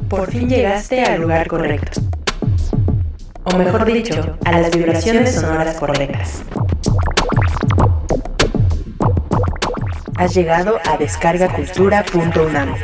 Por fin llegaste al lugar correcto. O mejor dicho, a las vibraciones sonoras correctas. Has llegado a descargacultura.unam.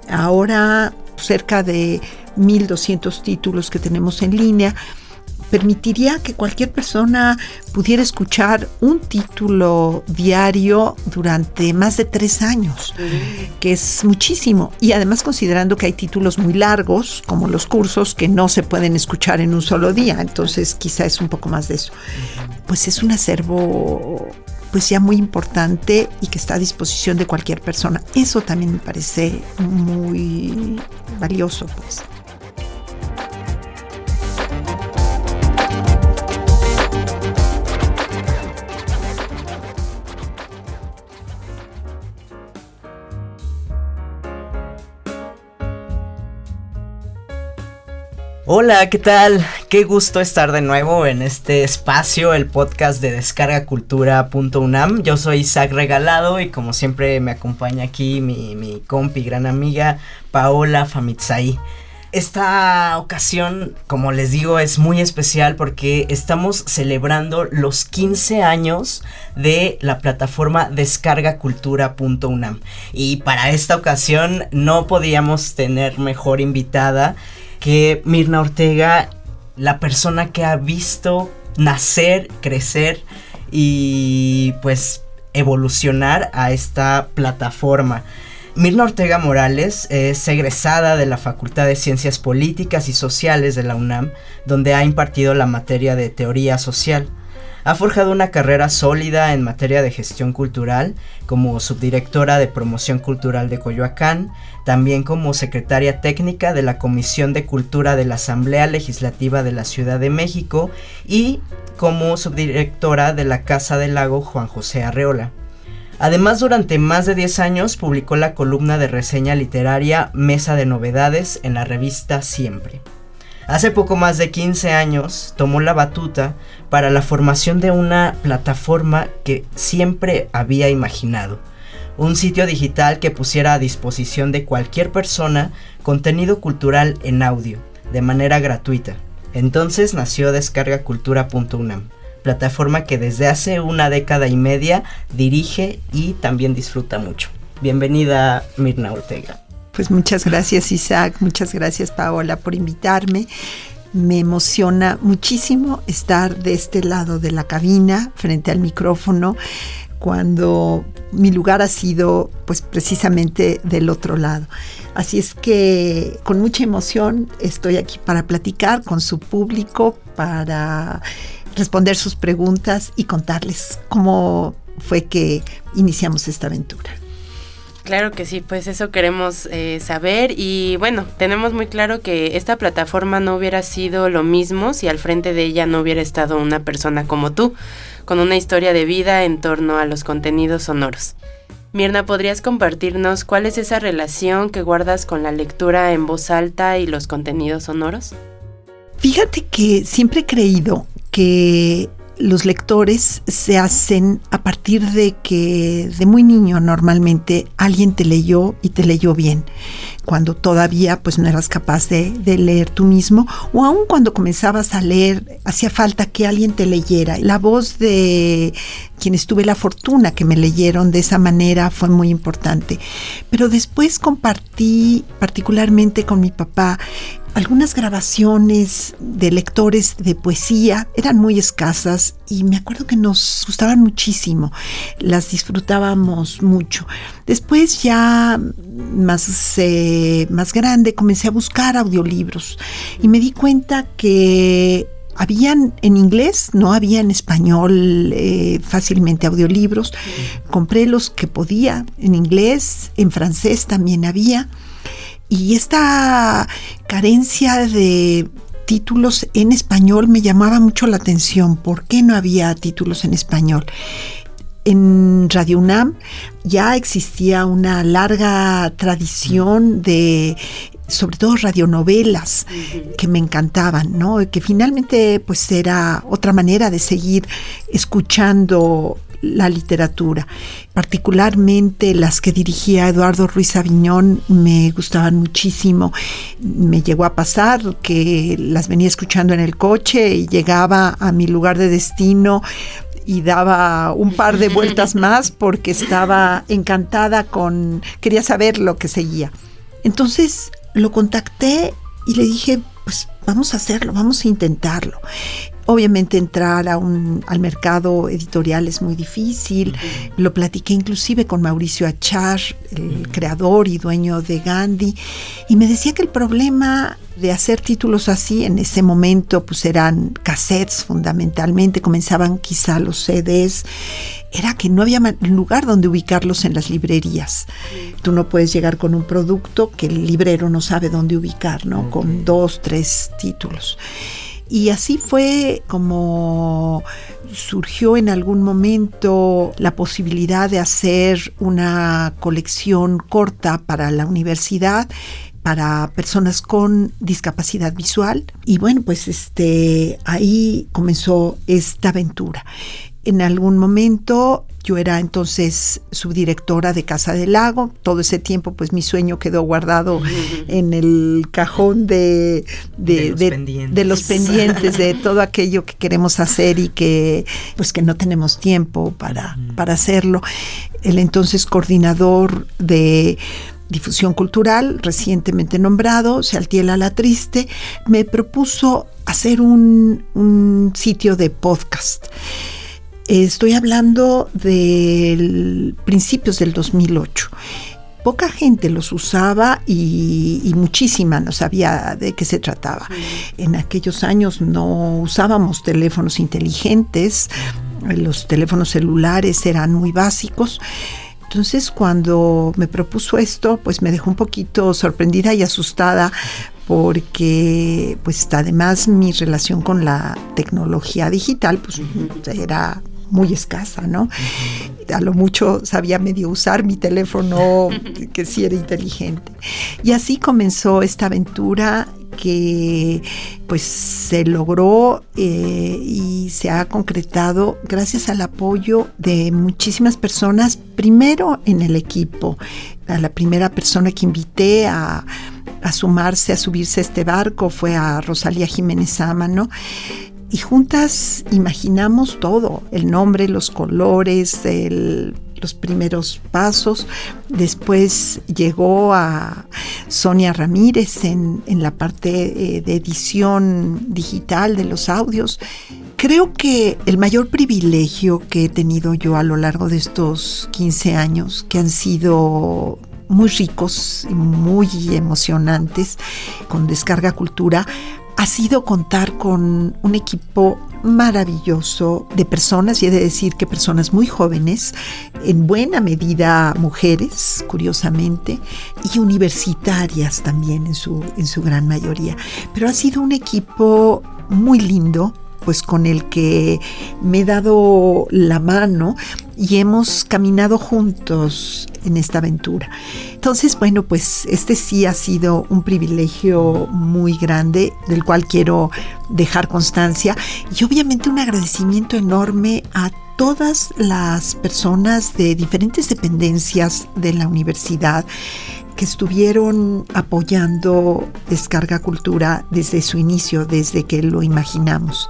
Ahora cerca de 1,200 títulos que tenemos en línea permitiría que cualquier persona pudiera escuchar un título diario durante más de 3 años, que es muchísimo. Y además considerando que hay títulos muy largos, como los cursos, que no se pueden escuchar en un solo día, entonces quizá es un poco más de eso. Pues es un acervo pues ya muy importante y que está a disposición de cualquier persona. Eso también me parece muy valioso, pues. Hola, ¿qué tal? Qué gusto estar de nuevo en este espacio, el podcast de descargacultura.unam. Yo soy Isaac Regalado y como siempre me acompaña aquí mi compi, gran amiga, Paola Famitzai. Esta ocasión, como les digo, es muy especial porque estamos celebrando los 15 años de la plataforma descargacultura.unam. Y para esta ocasión no podíamos tener mejor invitada que Mirna Ortega, la persona que ha visto nacer, crecer y pues evolucionar a esta plataforma. Mirna Ortega Morales es egresada de la Facultad de Ciencias Políticas y Sociales de la UNAM, donde ha impartido la materia de Teoría Social. Ha forjado una carrera sólida en materia de gestión cultural, como subdirectora de Promoción Cultural de Coyoacán, también como secretaria técnica de la Comisión de Cultura de la Asamblea Legislativa de la Ciudad de México y como subdirectora de la Casa del Lago Juan José Arreola. Además, durante más de 10 años publicó la columna de reseña literaria Mesa de Novedades en la revista Siempre. Hace poco más de 15 años tomó la batuta para la formación de una plataforma que siempre había imaginado. Un sitio digital que pusiera a disposición de cualquier persona contenido cultural en audio, de manera gratuita. Entonces nació descargacultura.unam, plataforma que desde hace 1 década y media dirige y también disfruta mucho. Bienvenida, Mirna Ortega. Pues muchas gracias, Isaac, muchas gracias, Paola, por invitarme. Me emociona muchísimo estar de este lado de la cabina, frente al micrófono, cuando mi lugar ha sido pues precisamente del otro lado. Así es que con mucha emoción estoy aquí para platicar con su público, para responder sus preguntas y contarles cómo fue que iniciamos esta aventura. Claro que sí, pues eso queremos saber y bueno, tenemos muy claro que esta plataforma no hubiera sido lo mismo si al frente de ella no hubiera estado una persona como tú, con una historia de vida en torno a los contenidos sonoros. Mirna, ¿podrías compartirnos cuál es esa relación que guardas con la lectura en voz alta y los contenidos sonoros? Fíjate que siempre he creído que los lectores se hacen a partir de que de muy niño normalmente alguien te leyó y te leyó bien, cuando todavía pues no eras capaz de leer tú mismo, o aún cuando comenzabas a leer hacía falta que alguien te leyera. La voz de quienes tuve la fortuna que me leyeron de esa manera fue muy importante, pero después compartí particularmente con mi papá algunas grabaciones de lectores de poesía. Eran muy escasas y me acuerdo que nos gustaban muchísimo, las disfrutábamos mucho. Después ya más grande comencé a buscar audiolibros y me di cuenta que habían en inglés, no había en español fácilmente audiolibros. Compré los que podía en inglés, en francés también había. Y esta carencia de títulos en español me llamaba mucho la atención. ¿Por qué no había títulos en español? En Radio UNAM ya existía una larga tradición de, sobre todo, radionovelas que me encantaban, ¿no? Que finalmente pues era otra manera de seguir escuchando la literatura. Particularmente las que dirigía Eduardo Ruiz Aviñón me gustaban muchísimo. Me llegó a pasar que las venía escuchando en el coche y llegaba a mi lugar de destino y daba un par de vueltas más porque estaba encantada quería saber lo que seguía. Entonces lo contacté y le dije, pues vamos a hacerlo, vamos a intentarlo. Obviamente entrar al mercado editorial es muy difícil. Lo platiqué inclusive con Mauricio Achar, el creador y dueño de Gandhi, y me decía que el problema de hacer títulos así en ese momento pues eran cassettes fundamentalmente, comenzaban quizá los CDs, era que no había lugar donde ubicarlos en las librerías. Tú no puedes llegar con un producto que el librero no sabe dónde ubicar, ¿no? Con 2, 3 títulos. Y así fue como surgió en algún momento la posibilidad de hacer una colección corta para la universidad, para personas con discapacidad visual. Y bueno, pues ahí comenzó esta aventura. En algún momento yo era entonces subdirectora de Casa del Lago. Todo ese tiempo pues mi sueño quedó guardado en el cajón de los pendientes, de todo aquello que queremos hacer y que pues que no tenemos tiempo para hacerlo. El entonces coordinador de difusión cultural, recientemente nombrado, Sealtiel Alatriste, me propuso hacer un sitio de podcast. Estoy hablando de principios del 2008. Poca gente los usaba y muchísima no sabía de qué se trataba. En aquellos años no usábamos teléfonos inteligentes, los teléfonos celulares eran muy básicos. Entonces, cuando me propuso esto, pues me dejó un poquito sorprendida y asustada porque, pues, además mi relación con la tecnología digital, pues, era muy escasa, ¿no? A lo mucho sabía medio usar mi teléfono, que sí era inteligente. Y así comenzó esta aventura que pues se logró y se ha concretado gracias al apoyo de muchísimas personas, primero en el equipo. A la primera persona que invité a subirse a este barco fue a Rosalía Jiménez Ámano. Y juntas imaginamos todo, el nombre, los colores, los primeros pasos. Después llegó a Sonia Ramírez en la parte de edición digital de los audios. Creo que el mayor privilegio que he tenido yo a lo largo de estos 15 años, que han sido muy ricos y muy emocionantes con Descarga Cultura, ha sido contar con un equipo maravilloso de personas, y he de decir que personas muy jóvenes, en buena medida mujeres, curiosamente, y universitarias también en su gran mayoría. Pero ha sido un equipo muy lindo, pues con el que me he dado la mano y hemos caminado juntos en esta aventura. Entonces, bueno, pues sí ha sido un privilegio muy grande del cual quiero dejar constancia, y obviamente un agradecimiento enorme a todas las personas de diferentes dependencias de la universidad que estuvieron apoyando Descarga Cultura desde su inicio, desde que lo imaginamos.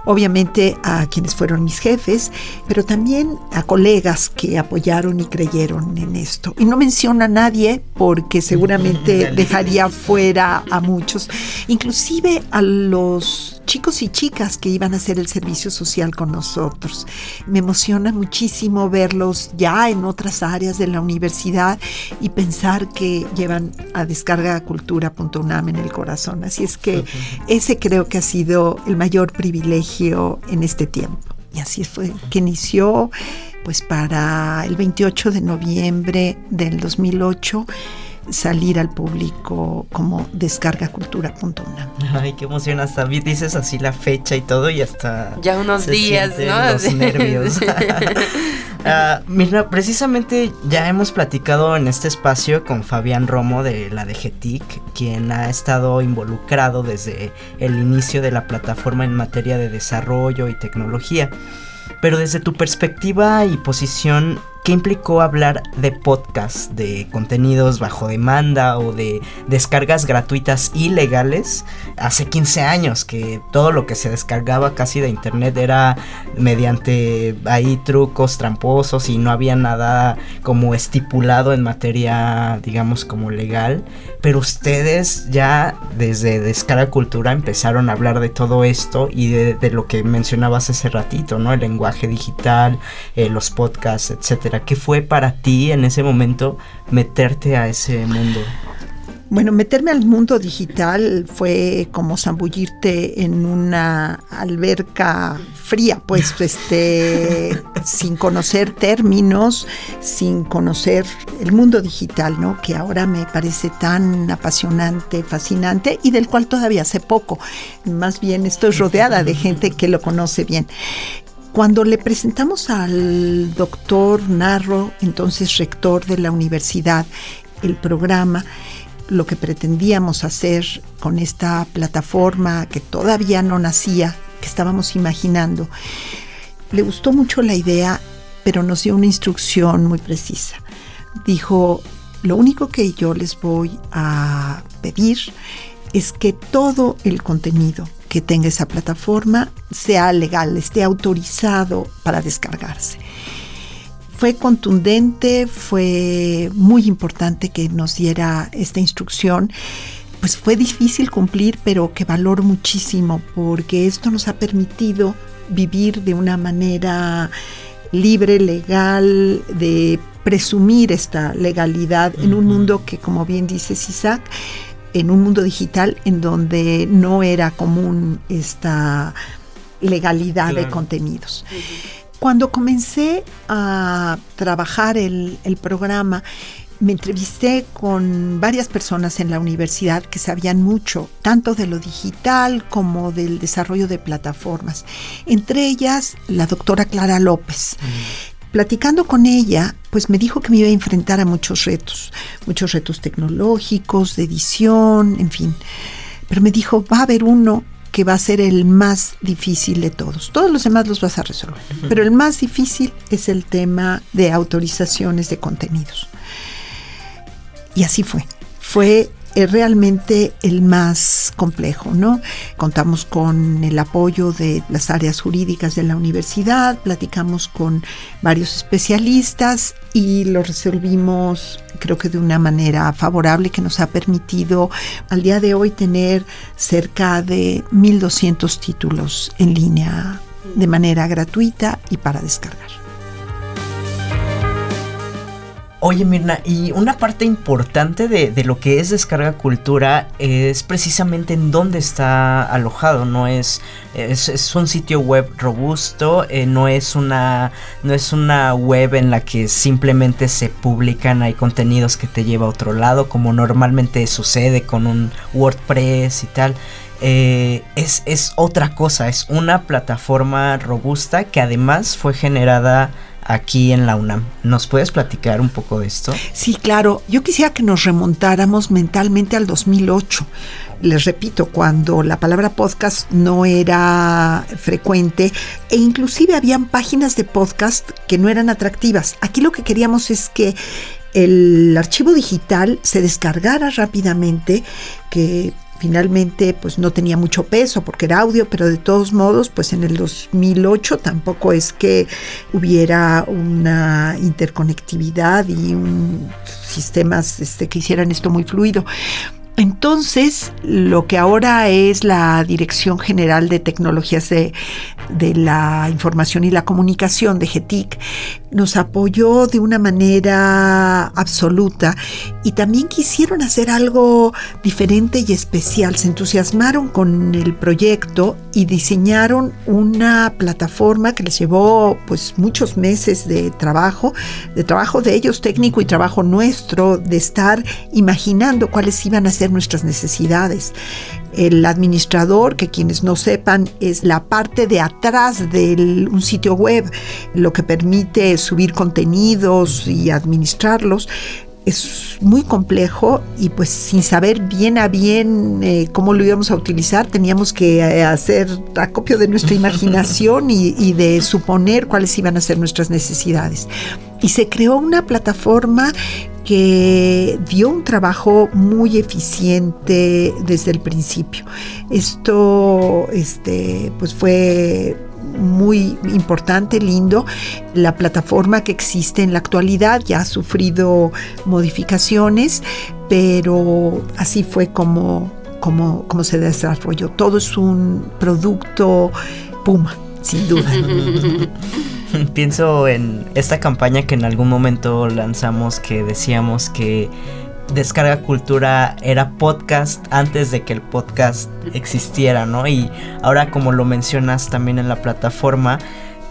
Obviamente a quienes fueron mis jefes, pero también a colegas que apoyaron y creyeron en esto. Y no menciono a nadie porque seguramente dejaría fuera a muchos, inclusive a los chicos y chicas que iban a hacer el servicio social con nosotros. Me emociona muchísimo verlos ya en otras áreas de la universidad y pensar que llevan a descargacultura.unam en el corazón. Así es que ese creo que ha sido el mayor privilegio en este tiempo. Y así fue que inició, pues para el 28 de noviembre del 2008, salir al público como descargacultura.unam. Ay, qué emoción, hasta dices así la fecha y todo y hasta ya unos días, ¿no? Los nervios. Mira, precisamente ya hemos platicado en este espacio con Fabián Romo de la DGTIC, quien ha estado involucrado desde el inicio de la plataforma en materia de desarrollo y tecnología. Pero desde tu perspectiva y posición, ¿qué implicó hablar de podcast, de contenidos bajo demanda o de descargas gratuitas ilegales hace 15 años? Que todo lo que se descargaba casi de internet era mediante ahí trucos tramposos y no había nada como estipulado en materia, digamos, como legal. Pero ustedes ya desde Descarga Cultura empezaron a hablar de todo esto y de lo que mencionabas hace ratito, ¿no? El lenguaje digital, los podcasts, etcétera. ¿Qué fue para ti en ese momento meterte a ese mundo? Bueno, meterme al mundo digital fue como zambullirte en una alberca fría, pues, sin conocer términos, sin conocer el mundo digital, ¿no? Que ahora me parece tan apasionante, fascinante y del cual todavía sé poco. Más bien estoy rodeada de gente que lo conoce bien. Cuando le presentamos al doctor Narro, entonces rector de la universidad, el programa, lo que pretendíamos hacer con esta plataforma que todavía no nacía, que estábamos imaginando, le gustó mucho la idea, pero nos dio una instrucción muy precisa. Dijo, lo único que yo les voy a pedir es que todo el contenido que tenga esa plataforma sea legal, esté autorizado para descargarse. Fue contundente, fue muy importante que nos diera esta instrucción. Pues fue difícil cumplir, pero que valoro muchísimo, porque esto nos ha permitido vivir de una manera libre, legal, de presumir esta legalidad en un mundo que, como bien dices, Isaac, en un mundo digital en donde no era común esta legalidad de contenidos. Cuando comencé a trabajar el programa, me entrevisté con varias personas en la universidad que sabían mucho, tanto de lo digital como del desarrollo de plataformas. Entre ellas, la doctora Clara López. Platicando con ella, pues me dijo que me iba a enfrentar a muchos retos tecnológicos, de edición, en fin. Pero me dijo, va a haber uno que va a ser el más difícil de todos. Todos los demás los vas a resolver, pero el más difícil es el tema de autorizaciones de contenidos. Y así fue. Fue realmente el más complejo, ¿no? Contamos con el apoyo de las áreas jurídicas de la universidad, platicamos con varios especialistas y lo resolvimos, creo que de una manera favorable, que nos ha permitido al día de hoy tener cerca de 1,200 títulos en línea de manera gratuita y para descargar. Oye, Mirna, y una parte importante de lo que es Descarga Cultura es precisamente en dónde está alojado. No es un sitio web robusto, no es una web en la que simplemente se publican, hay contenidos que te lleva a otro lado, como normalmente sucede con un WordPress y tal. Es otra cosa, es una plataforma robusta que además fue generada aquí en la UNAM. ¿Nos puedes platicar un poco de esto? Sí, claro. Yo quisiera que nos remontáramos mentalmente al 2008. Les repito, cuando la palabra podcast no era frecuente e inclusive habían páginas de podcast que no eran atractivas. Aquí lo que queríamos es que el archivo digital se descargara rápidamente, que finalmente pues no tenía mucho peso porque era audio, pero de todos modos pues en el 2008 tampoco es que hubiera una interconectividad y sistemas que hicieran esto muy fluido. Entonces, lo que ahora es la Dirección General de Tecnologías de la Información y la Comunicación, de DGTIC, nos apoyó de una manera absoluta y también quisieron hacer algo diferente y especial. Se entusiasmaron con el proyecto y diseñaron una plataforma que les llevó pues muchos meses de trabajo de ellos técnico y trabajo nuestro, de estar imaginando cuáles iban a ser satisfacer nuestras necesidades. El administrador, que quienes no sepan, es la parte de atrás de un sitio web, lo que permite subir contenidos y administrarlos. Es muy complejo y pues sin saber bien a bien cómo lo íbamos a utilizar, teníamos que hacer acopio de nuestra imaginación y de suponer cuáles iban a ser nuestras necesidades. Y se creó una plataforma que dio un trabajo muy eficiente desde el principio. Esto pues fue muy importante, lindo. La plataforma que existe en la actualidad ya ha sufrido modificaciones, pero así fue como se desarrolló. Todo es un producto Puma, sin duda. Pienso en esta campaña que en algún momento lanzamos, que decíamos que Descarga Cultura era podcast antes de que el podcast existiera, ¿no? Y ahora, como lo mencionas también en la plataforma,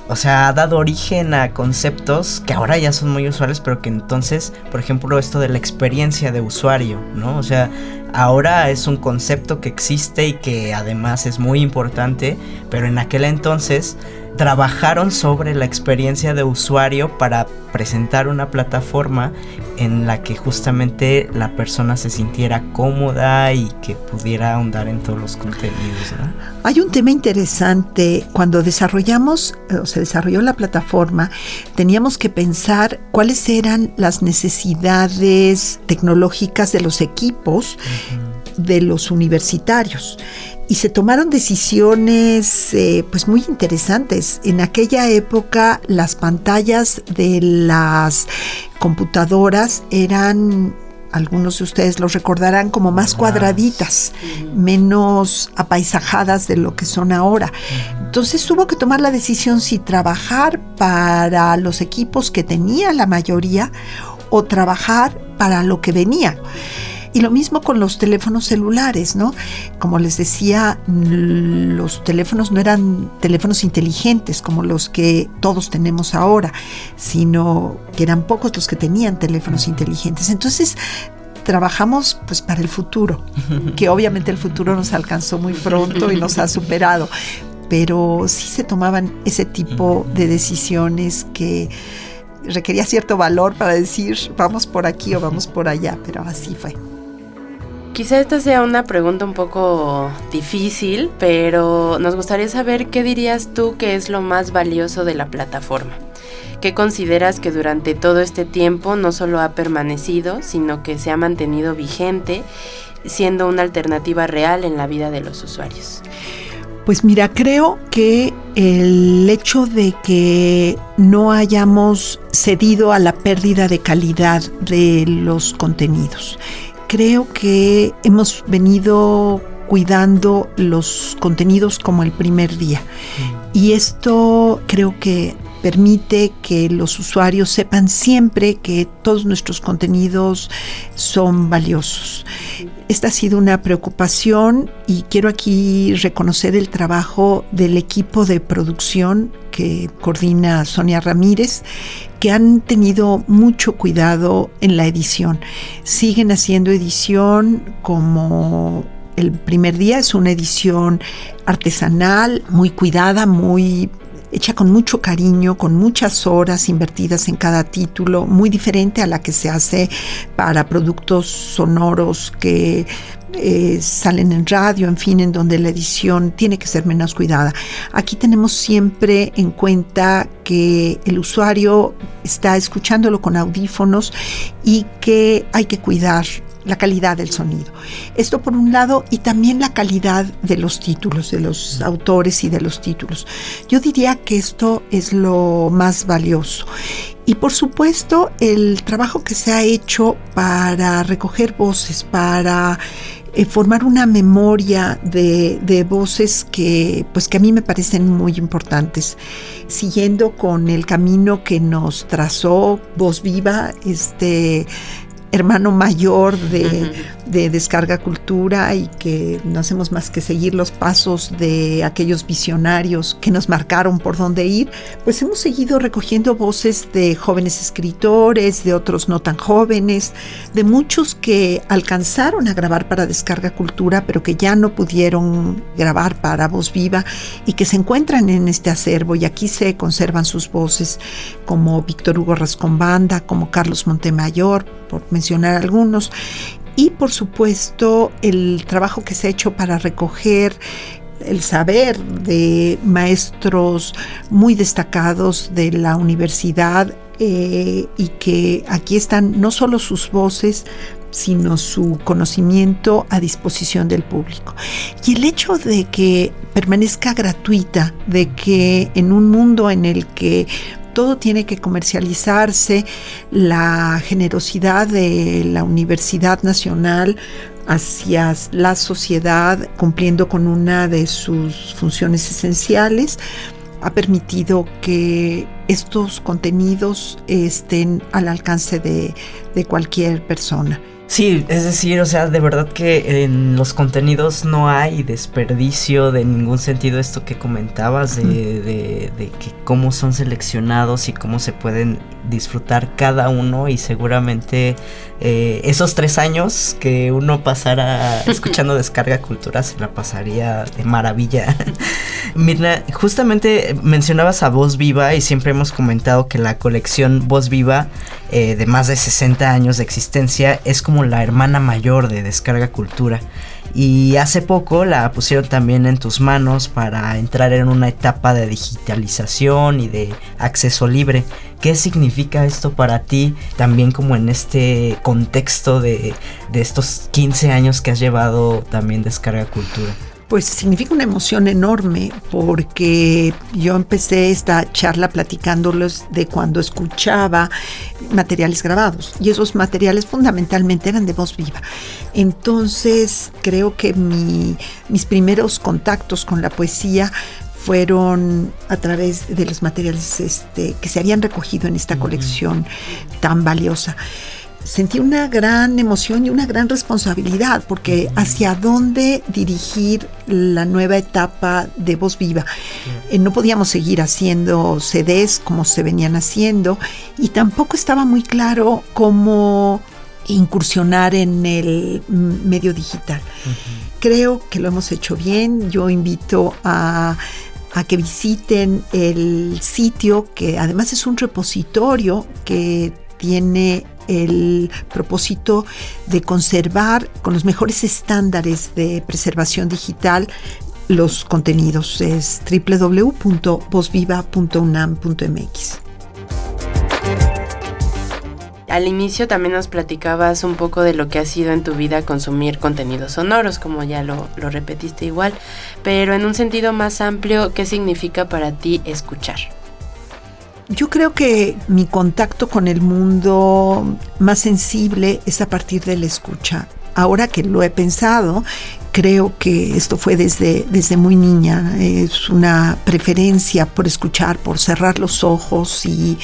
o sea, ha dado origen a conceptos que ahora ya son muy usuales, pero que entonces, por ejemplo, esto de la experiencia de usuario, ¿no? O sea, ahora es un concepto que existe y que además es muy importante, pero en aquel entonces trabajaron sobre la experiencia de usuario para presentar una plataforma en la que justamente la persona se sintiera cómoda y que pudiera ahondar en todos los contenidos, ¿no? Hay un tema interesante. Cuando se desarrolló la plataforma, teníamos que pensar cuáles eran las necesidades tecnológicas de los equipos de los universitarios. Y se tomaron decisiones pues muy interesantes. En aquella época las pantallas de las computadoras eran, algunos de ustedes los recordarán, como más cuadraditas, menos apaisajadas de lo que son ahora. Entonces hubo que tomar la decisión si trabajar para los equipos que tenía la mayoría o trabajar para lo que venía. Y lo mismo con los teléfonos celulares, ¿no? Como les decía, los teléfonos no eran teléfonos inteligentes como los que todos tenemos ahora, sino que eran pocos los que tenían teléfonos inteligentes. Entonces, trabajamos pues para el futuro, que obviamente el futuro nos alcanzó muy pronto y nos ha superado, pero sí se tomaban ese tipo de decisiones que requería cierto valor para decir vamos por aquí o vamos por allá, pero así fue. Quizá esta sea una pregunta un poco difícil, pero nos gustaría saber qué dirías tú que es lo más valioso de la plataforma. ¿Qué consideras que durante todo este tiempo no solo ha permanecido, sino que se ha mantenido vigente, siendo una alternativa real en la vida de los usuarios? Pues mira, creo que el hecho de que no hayamos cedido a la pérdida de calidad de los contenidos. Creo que hemos venido cuidando los contenidos como el primer día. Y esto creo que permite que los usuarios sepan siempre que todos nuestros contenidos son valiosos. Esta ha sido una preocupación y quiero aquí reconocer el trabajo del equipo de producción que coordina Sonia Ramírez, que han tenido mucho cuidado en la edición. Siguen haciendo edición como el primer día. Es una edición artesanal, muy cuidada, muy hecha con mucho cariño, con muchas horas invertidas en cada título, muy diferente a la que se hace para productos sonoros que salen en radio, en fin, en donde la edición tiene que ser menos cuidada. Aquí tenemos siempre en cuenta que el usuario está escuchándolo con audífonos y que hay que cuidar la calidad del sonido. Esto por un lado, y también la calidad de los títulos, de los autores y de los títulos. Yo diría que esto es lo más valioso. Y por supuesto, el trabajo que se ha hecho para recoger voces, para formar una memoria de voces que a mí me parecen muy importantes. Siguiendo con el camino que nos trazó Voz Viva, hermano mayor de Descarga Cultura y que no hacemos más que seguir los pasos de aquellos visionarios que nos marcaron por dónde ir, pues hemos seguido recogiendo voces de jóvenes escritores, de otros no tan jóvenes, de muchos que alcanzaron a grabar para Descarga Cultura, pero que ya no pudieron grabar para Voz Viva y que se encuentran en este acervo, y aquí se conservan sus voces, como Víctor Hugo Rascombanda, como Carlos Montemayor, por mencionar algunos, y por supuesto el trabajo que se ha hecho para recoger el saber de maestros muy destacados de la universidad, y que aquí están no solo sus voces, sino su conocimiento a disposición del público. Y el hecho de que permanezca gratuita, de que en un mundo en el que todo tiene que comercializarse, la generosidad de la Universidad Nacional hacia la sociedad, cumpliendo con una de sus funciones esenciales, ha permitido que estos contenidos estén al alcance de cualquier persona. Sí, es decir, o sea, de verdad que en los contenidos no hay desperdicio de ningún sentido. Esto que comentabas de que cómo son seleccionados y cómo se pueden disfrutar cada uno, y seguramente esos 3 años que uno pasara escuchando Descarga Cultura se la pasaría de maravilla. Mirna, justamente mencionabas a Voz Viva, y siempre hemos comentado que la colección Voz Viva, de más de 60 años de existencia, es como la hermana mayor de Descarga Cultura. Y hace poco la pusieron también en tus manos para entrar en una etapa de digitalización y de acceso libre. ¿Qué significa esto para ti, también como en este contexto de estos 15 años que has llevado también Descarga Cultura? Pues significa una emoción enorme, porque yo empecé esta charla platicándoles de cuando escuchaba materiales grabados, y esos materiales fundamentalmente eran de Voz Viva. Entonces creo que mis primeros contactos con la poesía fueron a través de los materiales que se habían recogido en esta colección tan valiosa. Sentí una gran emoción y una gran responsabilidad, porque hacia dónde dirigir la nueva etapa de Voz Viva. No podíamos seguir haciendo CDs como se venían haciendo, y tampoco estaba muy claro cómo incursionar en el medio digital. Creo que lo hemos hecho bien. Yo invito a que visiten el sitio, que además es un repositorio que tiene el propósito de conservar con los mejores estándares de preservación digital los contenidos. Es www.vozviva.unam.mx. Al inicio también nos platicabas un poco de lo que ha sido en tu vida consumir contenidos sonoros, como ya lo repetiste igual, pero en un sentido más amplio, ¿qué significa para ti escuchar? Yo creo que mi contacto con el mundo más sensible es a partir de la escucha. Ahora que lo he pensado, creo que esto fue desde muy niña. Es una preferencia por escuchar, por cerrar los ojos y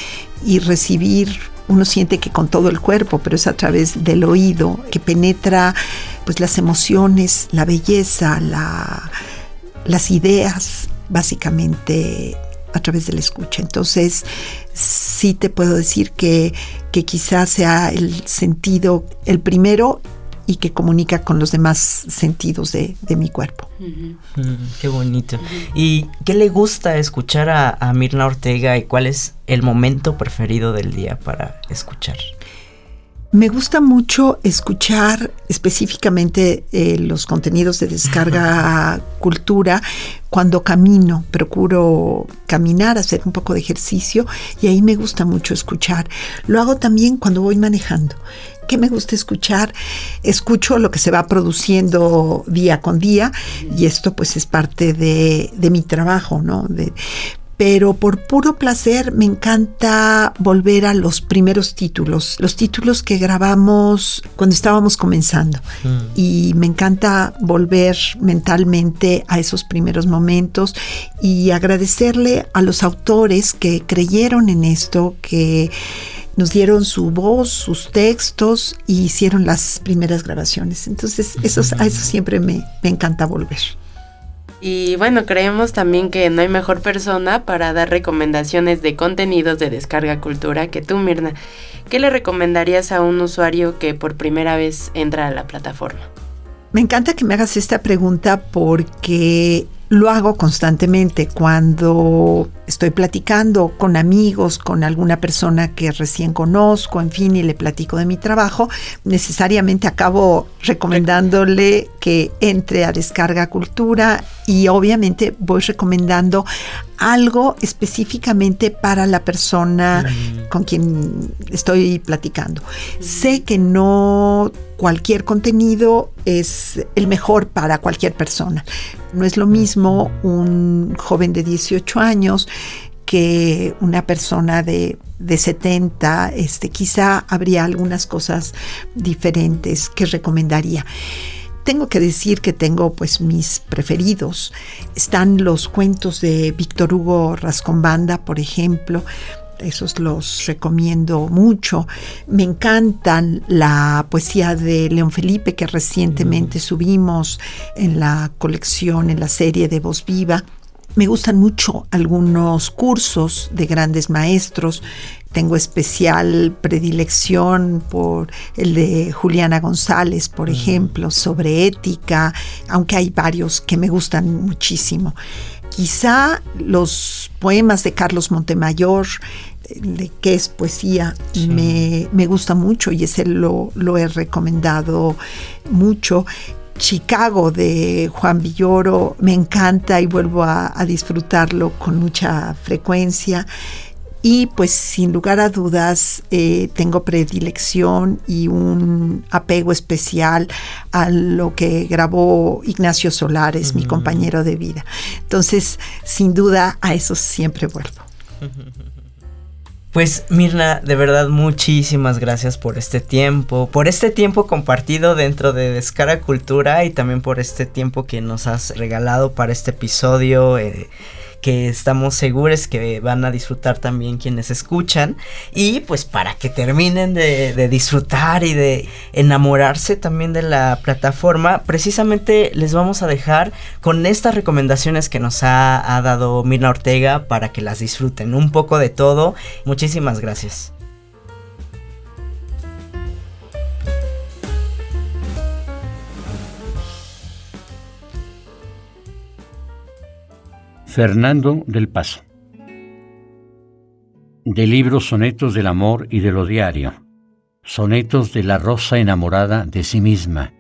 recibir. Uno siente que con todo el cuerpo, pero es a través del oído que penetra pues las emociones, la belleza, las ideas, básicamente a través de la escucha. Entonces sí te puedo decir que quizás sea el sentido el primero, y que comunica con los demás sentidos de mi cuerpo. Qué bonito. ¿Y qué le gusta escuchar a Mirna Ortega, y cuál es el momento preferido del día para escuchar? Me gusta mucho escuchar específicamente los contenidos de Descarga Cultura cuando camino. Procuro caminar, hacer un poco de ejercicio, y ahí me gusta mucho escuchar. Lo hago también cuando voy manejando. ¿Qué me gusta escuchar? Escucho lo que se va produciendo día con día, y esto pues es parte de mi trabajo, ¿no? Pero por puro placer me encanta volver a los primeros títulos, los títulos que grabamos cuando estábamos comenzando. Y me encanta volver mentalmente a esos primeros momentos y agradecerle a los autores que creyeron en esto, que nos dieron su voz, sus textos y hicieron las primeras grabaciones. Entonces, a eso siempre me encanta volver. Y bueno, creemos también que no hay mejor persona para dar recomendaciones de contenidos de Descarga Cultura que tú, Mirna. ¿Qué le recomendarías a un usuario que por primera vez entra a la plataforma? Me encanta que me hagas esta pregunta porque lo hago constantemente cuando estoy platicando con amigos, con alguna persona que recién conozco, en fin, y le platico de mi trabajo. Necesariamente acabo recomendándole que entre a Descarga Cultura y obviamente voy recomendando algo específicamente para la persona con quien estoy platicando. Sé que no cualquier contenido es el mejor para cualquier persona. No es lo mismo un joven de 18 años que una persona de 70, quizá habría algunas cosas diferentes que recomendaría. Tengo que decir que tengo pues mis preferidos. Están los cuentos de Víctor Hugo Rascón-Banda, por ejemplo. Esos los recomiendo mucho. Me encantan la poesía de León Felipe que recientemente subimos en la colección, en la serie de Voz Viva. Me gustan mucho algunos cursos de grandes maestros. Tengo especial predilección por el de Juliana González, por ejemplo, sobre ética, aunque hay varios que me gustan muchísimo. Quizá los poemas de Carlos Montemayor, de qué es poesía, sí, me gusta mucho y ese lo he recomendado mucho. Chicago de Juan Villoro me encanta y vuelvo a disfrutarlo con mucha frecuencia. Y pues sin lugar a dudas tengo predilección y un apego especial a lo que grabó Ignacio Solares, mi compañero de vida. Entonces, sin duda, a eso siempre vuelvo. Pues Mirna, de verdad muchísimas gracias por este tiempo compartido dentro de Descarga Cultura y también por este tiempo que nos has regalado para este episodio, que estamos seguros que van a disfrutar también quienes escuchan, y pues para que terminen de disfrutar y de enamorarse también de la plataforma, precisamente les vamos a dejar con estas recomendaciones que nos ha dado Mirna Ortega para que las disfruten, un poco de todo. Muchísimas gracias. Fernando del Paso. Del libro Sonetos del Amor y de lo Diario. Sonetos de la rosa enamorada de sí misma,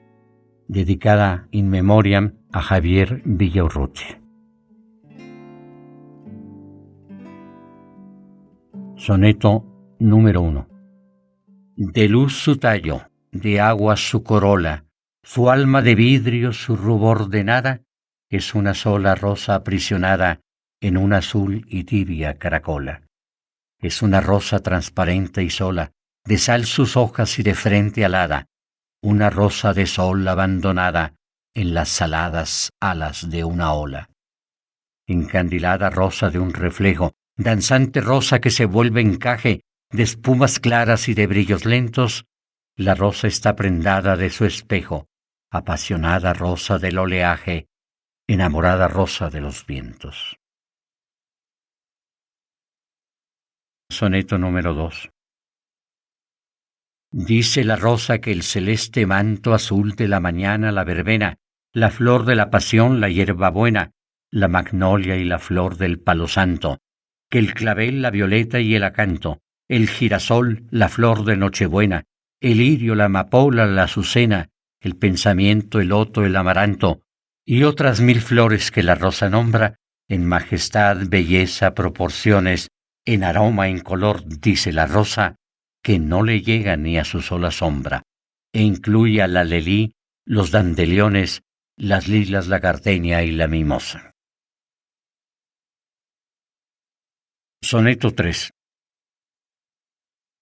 dedicada in memoriam a Javier Villaurrutia. Soneto número 1. De luz su tallo, de agua su corola, su alma de vidrio, su rubor de nada, es una sola rosa aprisionada en una azul y tibia caracola. Es una rosa transparente y sola, de sal sus hojas y de frente alada, una rosa de sol abandonada en las saladas alas de una ola. Encandilada rosa de un reflejo, danzante rosa que se vuelve encaje de espumas claras y de brillos lentos, la rosa está prendada de su espejo, apasionada rosa del oleaje, enamorada rosa de los vientos. Soneto número 2. Dice la rosa que el celeste manto azul de la mañana, la verbena, la flor de la pasión, la hierbabuena, la magnolia y la flor del palo santo, que el clavel, la violeta y el acanto, el girasol, la flor de Nochebuena, el lirio, la amapola, la azucena, el pensamiento, el loto, el amaranto, y otras 1000 flores que la rosa nombra, en majestad, belleza, proporciones, en aroma, en color, dice la rosa, que no le llega ni a su sola sombra, e incluye a la lelí, los dandeliones, las lilas, la gardenia y la mimosa. Soneto 3.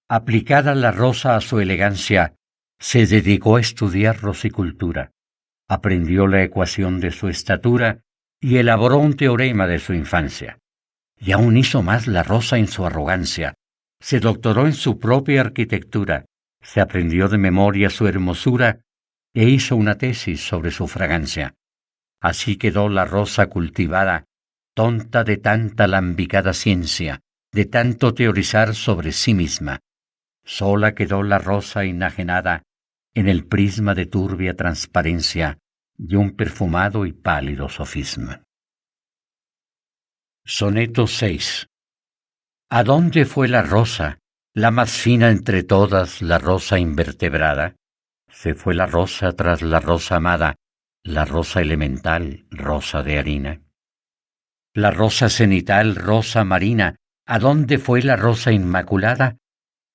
Aplicada la rosa a su elegancia, se dedicó a estudiar rosicultura. Aprendió la ecuación de su estatura y elaboró un teorema de su infancia. Y aún hizo más la rosa en su arrogancia. se doctoró en su propia arquitectura, se aprendió de memoria su hermosura e hizo una tesis sobre su fragancia. Así quedó la rosa cultivada, tonta de tanta alambicada ciencia, de tanto teorizar sobre sí misma. Sola quedó la rosa enajenada en el prisma de turbia transparencia de un perfumado y pálido sofisma. Soneto 6. ¿A dónde fue la rosa, la más fina entre todas, la rosa invertebrada? Se fue la rosa tras la rosa amada, la rosa elemental, rosa de harina. La rosa cenital, rosa marina, ¿a dónde fue la rosa inmaculada?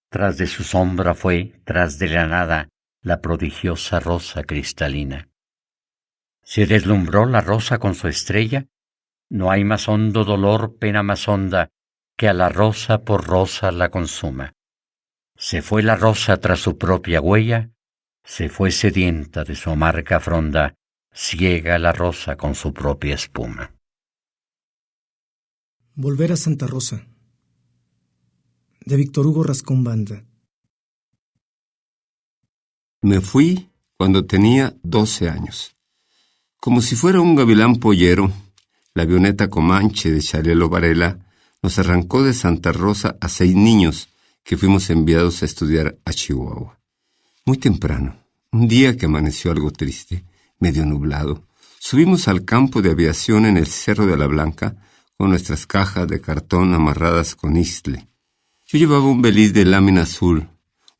Tras de su sombra fue, tras de la nada, la prodigiosa rosa cristalina. Se deslumbró la rosa con su estrella, no hay más hondo dolor, pena más honda, que a la rosa por rosa la consuma. Se fue la rosa tras su propia huella, se fue sedienta de su amarga fronda, ciega la rosa con su propia espuma. Volver a Santa Rosa, de Víctor Hugo Rascón Banda. Me fui cuando tenía 12 años. Como si fuera un gavilán pollero, la avioneta Comanche de Chalelo Varela nos arrancó de Santa Rosa a 6 niños que fuimos enviados a estudiar a Chihuahua. Muy temprano, un día que amaneció algo triste, medio nublado, subimos al campo de aviación en el Cerro de la Blanca con nuestras cajas de cartón amarradas con istle. Yo llevaba un beliz de lámina azul,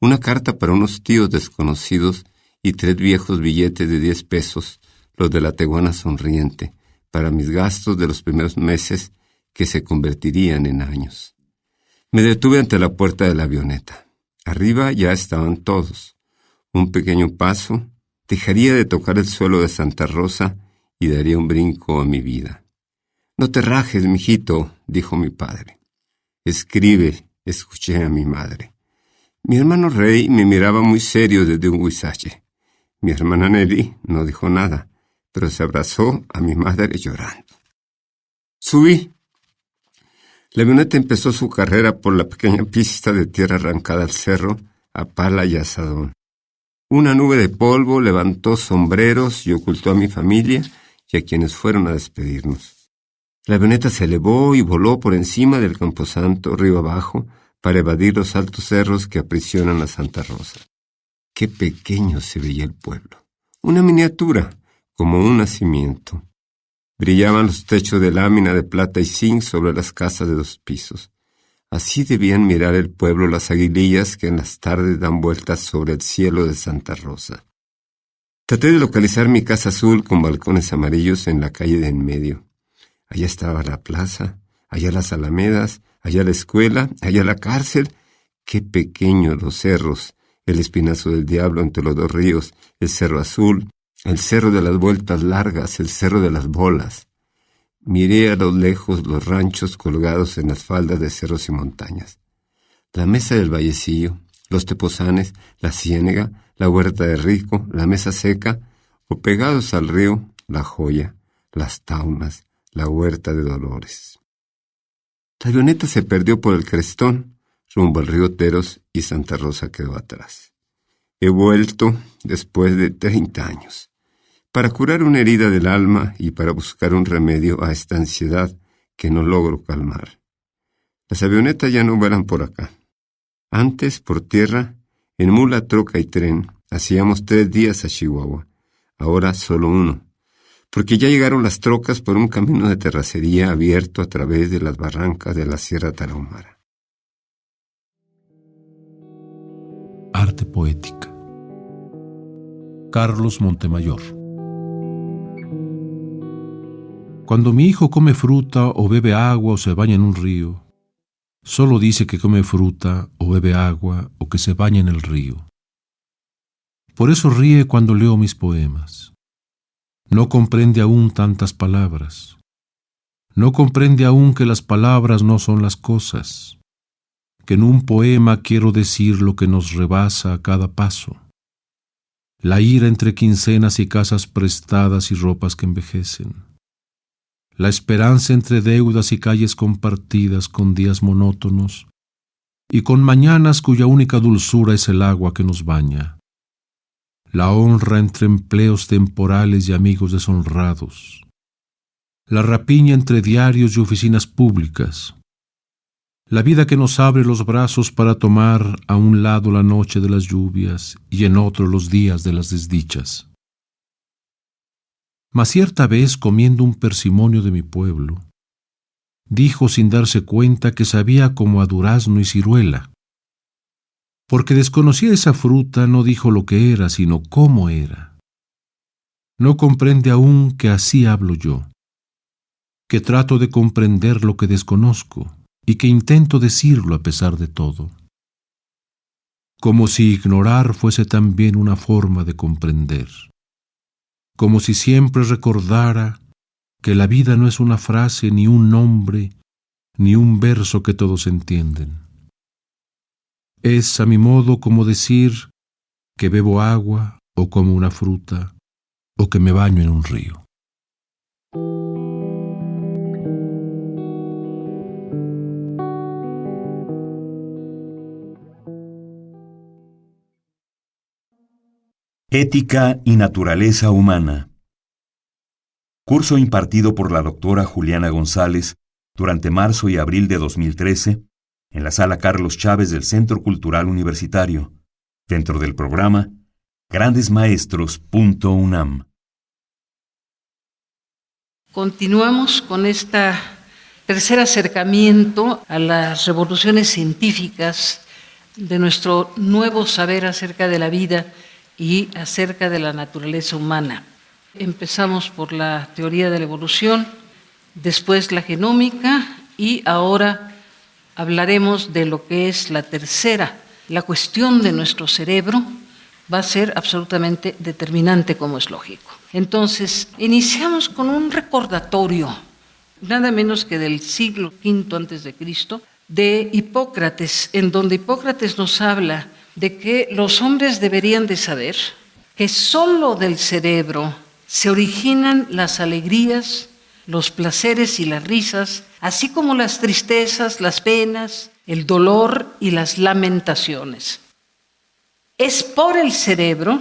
una carta para unos tíos desconocidos y 3 viejos billetes de 10 pesos, los de la teguana sonriente, para mis gastos de los primeros meses que se convertirían en años. Me detuve ante la puerta de la avioneta. Arriba ya estaban todos. Un pequeño paso, dejaría de tocar el suelo de Santa Rosa y daría un brinco a mi vida. «No te rajes, mijito», dijo mi padre. «Escribe», escuché a mi madre. Mi hermano Rey me miraba muy serio desde un huizache. Mi hermana Nelly no dijo nada, pero se abrazó a mi madre llorando. Subí. La avioneta empezó su carrera por la pequeña pista de tierra arrancada al cerro, a pala y asadón. Una nube de polvo levantó sombreros y ocultó a mi familia y a quienes fueron a despedirnos. La avioneta se elevó y voló por encima del camposanto, río abajo, para evadir los altos cerros que aprisionan a Santa Rosa. Qué pequeño se veía el pueblo. Una miniatura, como un nacimiento. Brillaban los techos de lámina de plata y zinc sobre las casas de 2 pisos. Así debían mirar el pueblo las aguilillas que en las tardes dan vueltas sobre el cielo de Santa Rosa. Traté de localizar mi casa azul con balcones amarillos en la calle de en medio. Allá estaba la plaza, allá las alamedas, allá la escuela, allá la cárcel. Qué pequeños los cerros, el Espinazo del Diablo entre los 2 ríos, el Cerro Azul, el Cerro de las Vueltas Largas, el Cerro de las Bolas. Miré a lo lejos los ranchos colgados en las faldas de cerros y montañas. La mesa del Vallecillo, los tepozanes, la ciénega, la huerta de Rico, la mesa seca, o pegados al río, la Joya, las Taunas, la huerta de Dolores. La avioneta se perdió por el crestón, rumbo al río Teros, y Santa Rosa quedó atrás. He vuelto después de 30 años. Para curar una herida del alma y para buscar un remedio a esta ansiedad que no logro calmar. Las avionetas ya no vuelan por acá. Antes, por tierra, en mula, troca y tren, hacíamos 3 días a Chihuahua. Ahora solo 1, porque ya llegaron las trocas por un camino de terracería abierto a través de las barrancas de la Sierra Tarahumara. Arte poética. Carlos Montemayor. Cuando mi hijo come fruta o bebe agua o se baña en un río, solo dice que come fruta o bebe agua o que se baña en el río. Por eso ríe cuando leo mis poemas. No comprende aún tantas palabras. No comprende aún que las palabras no son las cosas, que en un poema quiero decir lo que nos rebasa a cada paso. La ira entre quincenas y casas prestadas y ropas que envejecen. La esperanza entre deudas y calles compartidas con días monótonos, y con mañanas cuya única dulzura es el agua que nos baña. La honra entre empleos temporales y amigos deshonrados. La rapiña entre diarios y oficinas públicas. La vida que nos abre los brazos para tomar a un lado la noche de las lluvias y en otro los días de las desdichas. Mas cierta vez, comiendo un persimonio de mi pueblo, dijo sin darse cuenta que sabía como a durazno y ciruela. Porque desconocía esa fruta, no dijo lo que era, sino cómo era. No comprende aún que así hablo yo, que trato de comprender lo que desconozco, y que intento decirlo a pesar de todo. Como si ignorar fuese también una forma de comprender. Como si siempre recordara que la vida no es una frase, ni un nombre, ni un verso que todos entienden. Es a mi modo como decir que bebo agua o como una fruta o que me baño en un río. Ética y naturaleza humana. Curso impartido por la doctora Juliana González durante marzo y abril de 2013 en la Sala Carlos Chávez del Centro Cultural Universitario, dentro del programa grandesmaestros.unam. Continuamos con este tercer acercamiento a las revoluciones científicas de nuestro nuevo saber acerca de la vida y acerca de la naturaleza humana. Empezamos por la teoría de la evolución, después la genómica y ahora hablaremos de lo que es la tercera. La cuestión de nuestro cerebro va a ser absolutamente determinante, como es lógico. Entonces, iniciamos con un recordatorio, nada menos que del siglo V a.C., de Hipócrates, en donde Hipócrates nos habla de que los hombres deberían de saber que solo del cerebro se originan las alegrías, los placeres y las risas, así como las tristezas, las penas, el dolor y las lamentaciones. Es por el cerebro,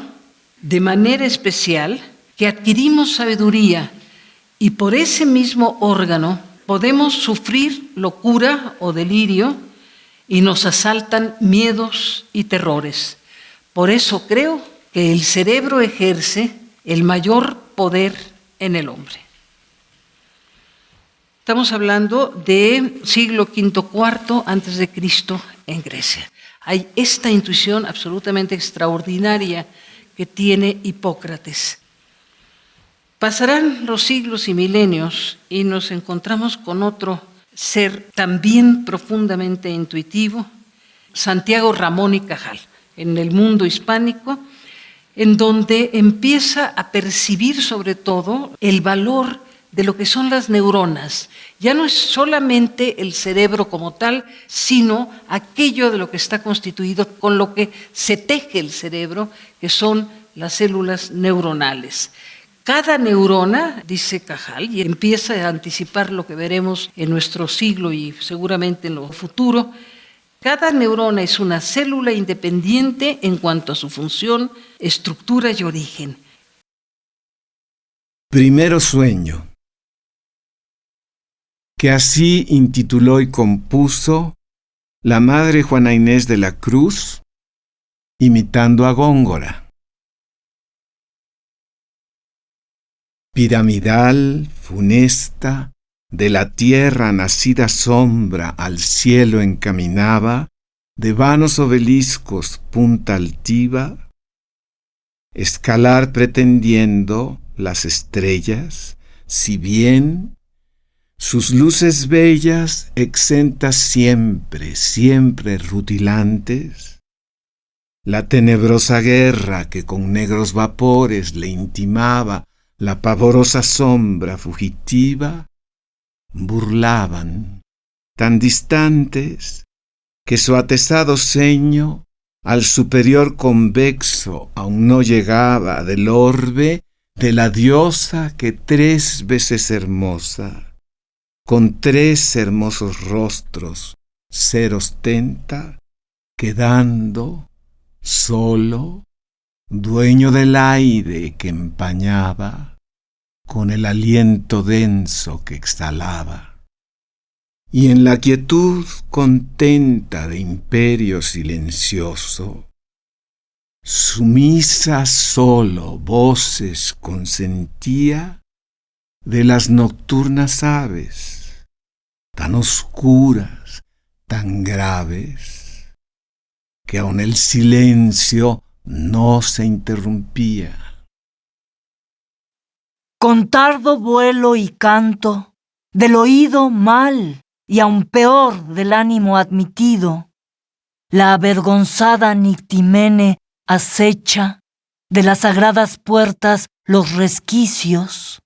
de manera especial, que adquirimos sabiduría y por ese mismo órgano podemos sufrir locura o delirio y nos asaltan miedos y terrores. Por eso creo que el cerebro ejerce el mayor poder en el hombre. Estamos hablando de siglo V-IV antes de Cristo en Grecia. Hay esta intuición absolutamente extraordinaria que tiene Hipócrates. Pasarán los siglos y milenios y nos encontramos con otro ser también profundamente intuitivo, Santiago Ramón y Cajal, en el mundo hispánico, en donde empieza a percibir sobre todo el valor de lo que son las neuronas. Ya no es solamente el cerebro como tal, sino aquello de lo que está constituido, con lo que se teje el cerebro, que son las células neuronales. Cada neurona, dice Cajal, y empieza a anticipar lo que veremos en nuestro siglo y seguramente en lo futuro, cada neurona es una célula independiente en cuanto a su función, estructura y origen. Primero sueño, que así intituló y compuso la madre Juana Inés de la Cruz, imitando a Góngora. Piramidal, funesta, de la tierra nacida sombra al cielo encaminaba, de vanos obeliscos punta altiva, escalar pretendiendo las estrellas, si bien sus luces bellas, exentas siempre, siempre rutilantes, la tenebrosa guerra que con negros vapores le intimaba la pavorosa sombra fugitiva, burlaban, tan distantes, que su atezado ceño al superior convexo aún no llegaba del orbe de la diosa que 3 veces hermosa, con 3 hermosos rostros ser ostenta, quedando solo, dueño del aire que empañaba, con el aliento denso que exhalaba. Y en la quietud contenta de imperio silencioso, sumisa solo voces consentía de las nocturnas aves, tan oscuras, tan graves, que aun el silencio no se interrumpía. Con tardo vuelo y canto, del oído mal y aun peor del ánimo admitido, la avergonzada Nictimene acecha de las sagradas puertas los resquicios,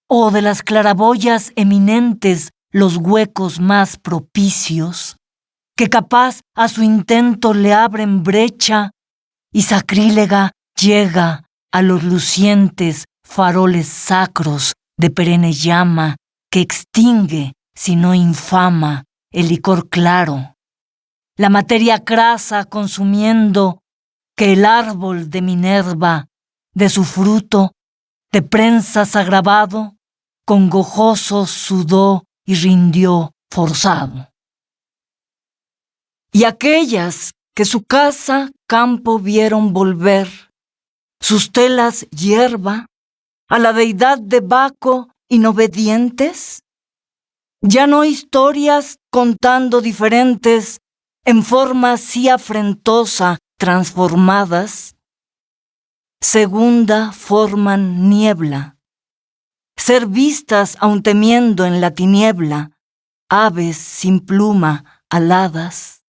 o de las claraboyas eminentes los huecos más propicios, que capaz a su intento le abren brecha y sacrílega llega a los lucientes faroles sacros de perenne llama que extingue, si no infama, el licor claro, la materia crasa consumiendo, que el árbol de Minerva, de su fruto, de prensas agravado, con gojoso sudó y rindió forzado. Y aquellas que su casa campo vieron volver, sus telas hierba, a la deidad de Baco inobedientes, ya no historias contando diferentes, en forma sí afrentosa transformadas, segunda forman niebla, ser vistas aun temiendo en la tiniebla, aves sin pluma aladas.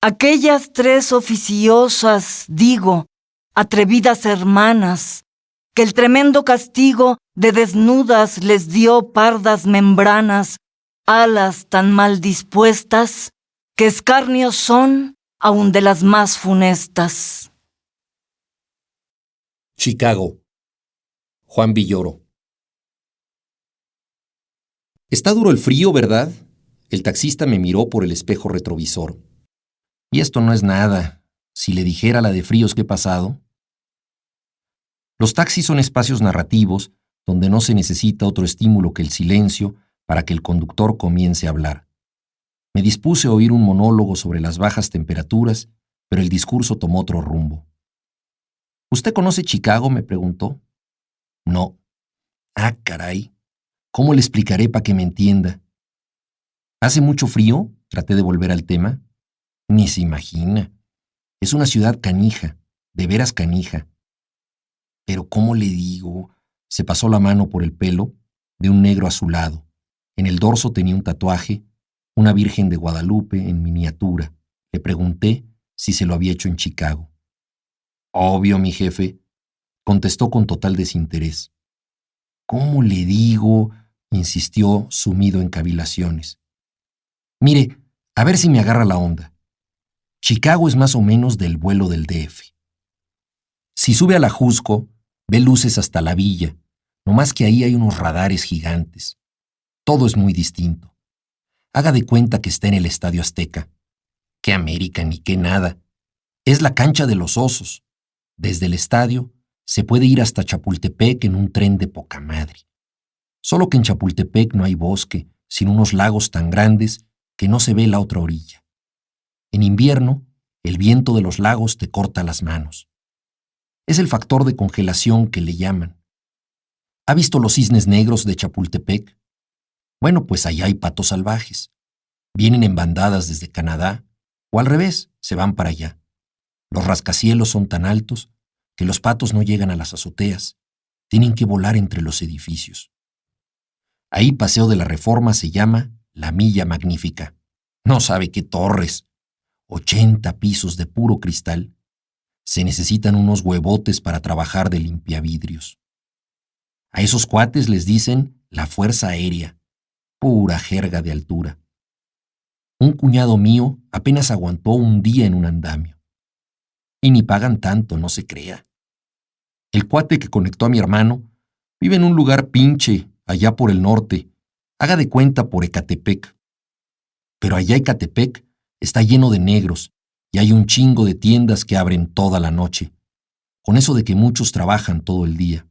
Aquellas tres oficiosas, digo, atrevidas hermanas, que el tremendo castigo de desnudas les dio pardas membranas, alas tan mal dispuestas, que escarnios son aun de las más funestas. Chicago. Juan Villoro. Está duro el frío, ¿verdad? El taxista me miró por el espejo retrovisor. Y esto no es nada, si le dijera la de fríos que he pasado. Los taxis son espacios narrativos donde no se necesita otro estímulo que el silencio para que el conductor comience a hablar. Me dispuse a oír un monólogo sobre las bajas temperaturas, pero el discurso tomó otro rumbo. ¿Usted conoce Chicago?, me preguntó. No. Ah, caray. ¿Cómo le explicaré para que me entienda? ¿Hace mucho frío? Traté de volver al tema. Ni se imagina. Es una ciudad canija, de veras canija. Pero ¿cómo le digo? Se pasó la mano por el pelo, de un negro azulado. En el dorso tenía un tatuaje, una Virgen de Guadalupe en miniatura. Le pregunté si se lo había hecho en Chicago. Obvio, mi jefe, contestó con total desinterés. ¿Cómo le digo? Insistió, sumido en cavilaciones. Mire, a ver si me agarra la onda. Chicago es más o menos del vuelo del DF. Si sube a la Jusco, ve luces hasta la villa, nomás que ahí hay unos radares gigantes. Todo es muy distinto. Haga de cuenta que está en el Estadio Azteca. Qué América ni qué nada. Es la cancha de los osos. Desde el estadio se puede ir hasta Chapultepec en un tren de poca madre. Solo que en Chapultepec no hay bosque, sino unos lagos tan grandes que no se ve la otra orilla. En invierno, el viento de los lagos te corta las manos. Es el factor de congelación que le llaman. ¿Ha visto los cisnes negros de Chapultepec? Bueno, pues allá hay patos salvajes. Vienen en bandadas desde Canadá, o al revés, se van para allá. Los rascacielos son tan altos que los patos no llegan a las azoteas. Tienen que volar entre los edificios. Ahí Paseo de la Reforma se llama La Milla Magnífica. No sabe qué torres. 80 pisos de puro cristal. Se necesitan unos huevotes para trabajar de limpiavidrios. A esos cuates les dicen la Fuerza Aérea. Pura jerga de altura. Un cuñado mío apenas aguantó un día en un andamio. Y ni pagan tanto, no se crea. El cuate que conectó a mi hermano vive en un lugar pinche, allá por el norte. Haga de cuenta por Ecatepec. Pero allá Ecatepec está lleno de negros y hay un chingo de tiendas que abren toda la noche, con eso de que muchos trabajan todo el día.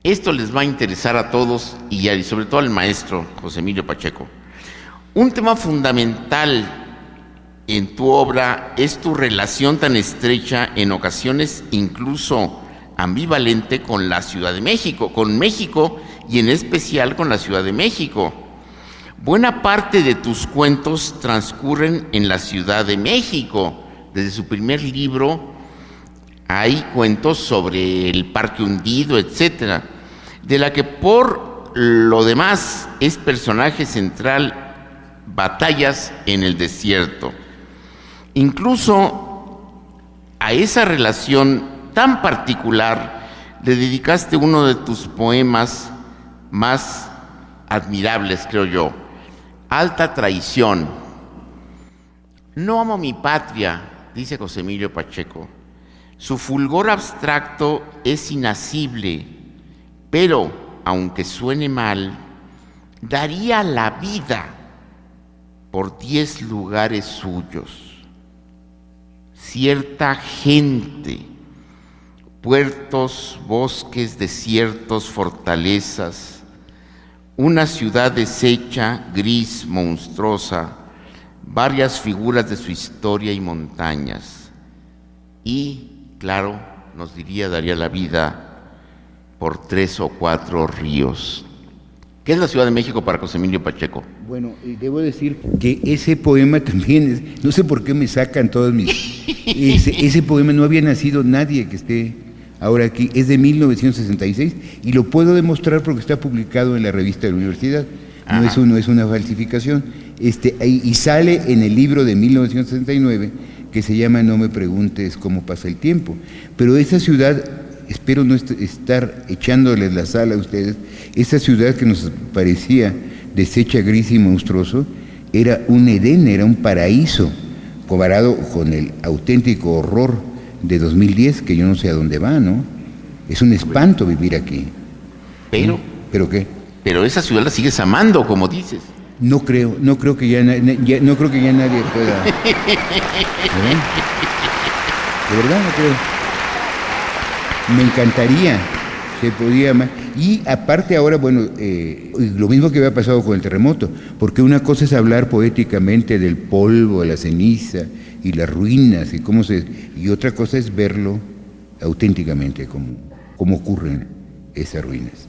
Esto les va a interesar a todos y sobre todo al maestro José Emilio Pacheco. Un tema fundamental en tu obra es tu relación tan estrecha, en ocasiones incluso ambivalente, con la Ciudad de México, con México y en especial con la Ciudad de México. Buena parte de tus cuentos transcurren en la Ciudad de México. Desde su primer libro hay cuentos sobre el Parque Hundido, etcétera, de la que por lo demás es personaje central, Batallas en el Desierto. Incluso a esa relación tan particular le dedicaste uno de tus poemas más admirables, creo yo, Alta Traición. No amo mi patria, dice José Emilio Pacheco. Su fulgor abstracto es inasible, pero, aunque suene mal, daría la vida por 10 lugares suyos. Cierta gente, puertos, bosques, desiertos, fortalezas, una ciudad deshecha, gris, monstruosa, varias figuras de su historia y montañas. Y, claro, nos daría la vida por 3 o 4 ríos. ¿Qué es la Ciudad de México para José Emilio Pacheco? Bueno, debo decir que ese poema también, no sé por qué me sacan todos mis... ese poema no había nacido nadie que esté ahora aquí, es de 1966 y lo puedo demostrar porque está publicado en la revista de la universidad, no es una falsificación, y sale en el libro de 1969 que se llama No me preguntes cómo pasa el tiempo, pero esa ciudad, espero no estar echándoles la sal a ustedes, esa ciudad que nos parecía deshecha, gris y monstruoso, era un Edén, era un paraíso, comparado con el auténtico horror de 2010, que yo no sé a dónde va, ¿no? Es un espanto vivir aquí. Pero... ¿Pero qué? Pero esa ciudad la sigues amando, como dices. No creo que ya nadie pueda. De verdad no creo. Me encantaría, se podía amar. Y aparte ahora, bueno, lo mismo que había pasado con el terremoto, porque una cosa es hablar poéticamente del polvo, la ceniza y las ruinas, y otra cosa es verlo auténticamente, cómo ocurren esas ruinas.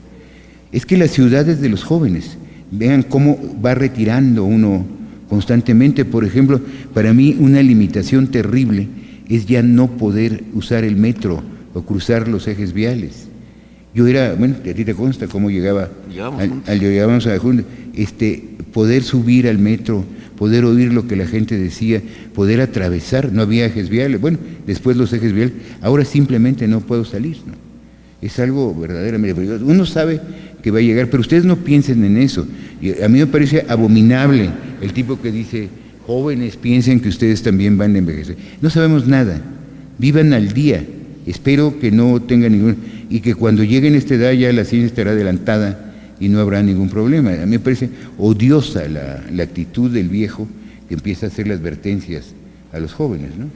Es que la ciudad es de los jóvenes, vean cómo va retirando uno constantemente. Por ejemplo, para mí una limitación terrible es ya no poder usar el metro o cruzar los ejes viales. Yo era, bueno, a ti te consta cómo llegábamos a Junta, poder subir al metro, poder oír lo que la gente decía, poder atravesar, no había ejes viales, bueno, después los ejes viales, ahora simplemente no puedo salir, ¿no? Es algo verdaderamente peligroso. Uno sabe que va a llegar, pero ustedes no piensen en eso. Y a mí me parece abominable el tipo que dice, jóvenes, piensen que ustedes también van a envejecer. No sabemos nada, vivan al día. Espero que no tengan y que cuando lleguen a esta edad ya la ciencia estará adelantada y no habrá ningún problema. A mí me parece odiosa la actitud del viejo que empieza a hacer las advertencias a los jóvenes, ¿no?